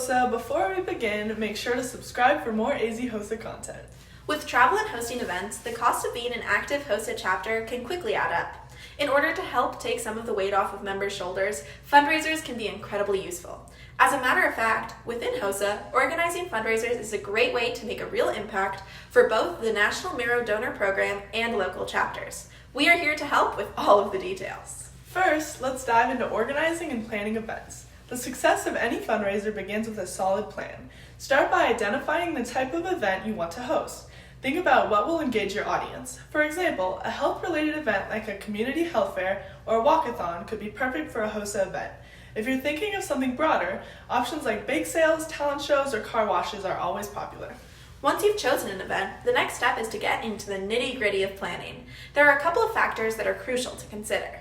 HOSA, before we begin, make sure to subscribe for more AZ HOSA content. With travel and hosting events, the cost of being an active HOSA chapter can quickly add up. In order to help take some of the weight off of members' shoulders, fundraisers can be incredibly useful. As a matter of fact, within HOSA, organizing fundraisers is a great way to make a real impact for both the National Marrow Donor Program and local chapters. We are here to help with all of the details. First, let's dive into organizing and planning events. The success of any fundraiser begins with a solid plan. Start by identifying the type of event you want to host. Think about what will engage your audience. For example, a health-related event like a community health fair or a walkathon could be perfect for a HOSA event. If you're thinking of something broader, options like bake sales, talent shows, or car washes are always popular. Once you've chosen an event, the next step is to get into the nitty-gritty of planning. There are a couple of factors that are crucial to consider.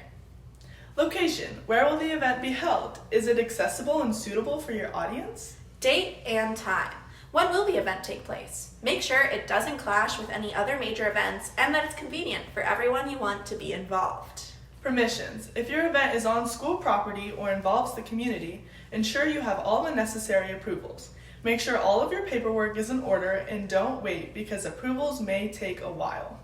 Location. Where will the event be held? Is it accessible and suitable for your audience? Date and time. When will the event take place? Make sure it doesn't clash with any other major events and that it's convenient for everyone you want to be involved. Permissions. If your event is on school property or involves the community, ensure you have all the necessary approvals. Make sure all of your paperwork is in order and don't wait because approvals may take a while.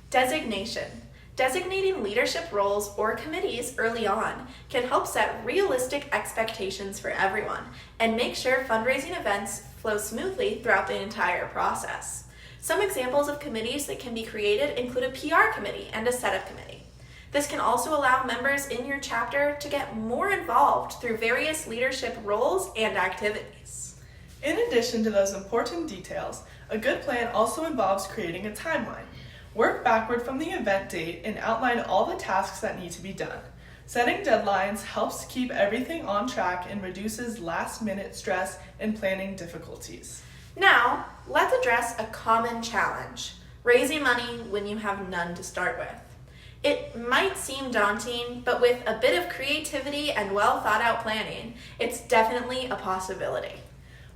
Designation. Designating leadership roles or committees early on can help set realistic expectations for everyone and make sure fundraising events flow smoothly throughout the entire process. Some examples of committees that can be created include a PR committee and a setup committee. This can also allow members in your chapter to get more involved through various leadership roles and activities. In addition to those important details, a good plan also involves creating a timeline. Work backward from the event date and outline all the tasks that need to be done. Setting deadlines helps keep everything on track and reduces last-minute stress and planning difficulties. Now, let's address a common challenge: raising money when you have none to start with. It might seem daunting, but with a bit of creativity and well-thought-out planning, it's definitely a possibility.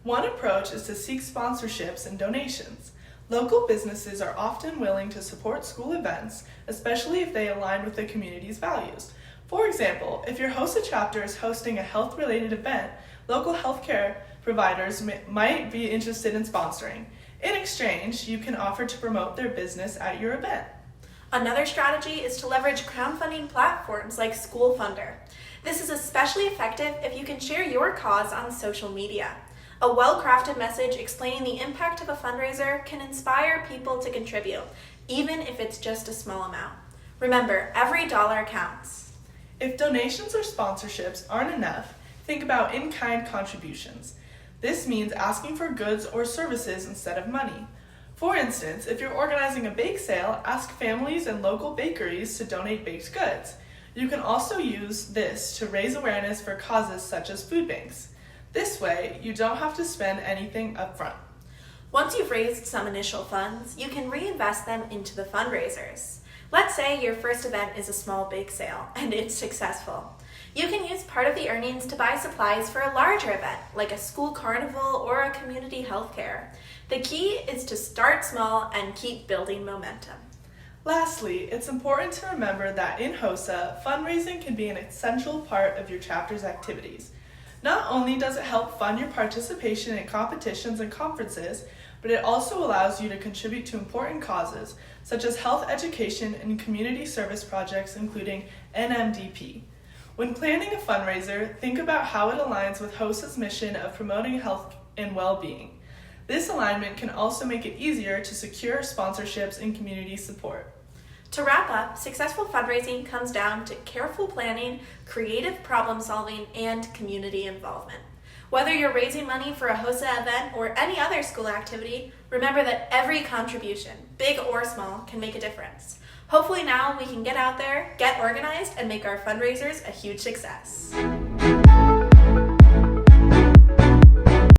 One approach is to seek sponsorships and donations. Local businesses are often willing to support school events, especially if they align with the community's values. For example, if your HOSA chapter is hosting a health-related event, local healthcare providers might be interested in sponsoring. In exchange, you can offer to promote their business at your event. Another strategy is to leverage crowdfunding platforms like School Funder. This is especially effective if you can share your cause on social media. A well-crafted message explaining the impact of a fundraiser can inspire people to contribute, even if it's just a small amount. Remember, every dollar counts. If donations or sponsorships aren't enough, think about in-kind contributions. This means asking for goods or services instead of money. For instance, if you're organizing a bake sale, ask families and local bakeries to donate baked goods. You can also use this to raise awareness for causes such as food banks. This way, you don't have to spend anything upfront. Once you've raised some initial funds, you can reinvest them into the fundraisers. Let's say your first event is a small bake sale and it's successful. You can use part of the earnings to buy supplies for a larger event, like a school carnival or a community healthcare. The key is to start small and keep building momentum. Lastly, it's important to remember that in HOSA, fundraising can be an essential part of your chapter's activities. Not only does it help fund your participation in competitions and conferences, but it also allows you to contribute to important causes, such as health education and community service projects, including NMDP. When planning a fundraiser, think about how it aligns with HOSA's mission of promoting health and well-being. This alignment can also make it easier to secure sponsorships and community support. To wrap up, successful fundraising comes down to careful planning, creative problem solving, and community involvement. Whether you're raising money for a HOSA event or any other school activity, remember that every contribution, big or small, can make a difference. Hopefully now we can get out there, get organized, and make our fundraisers a huge success.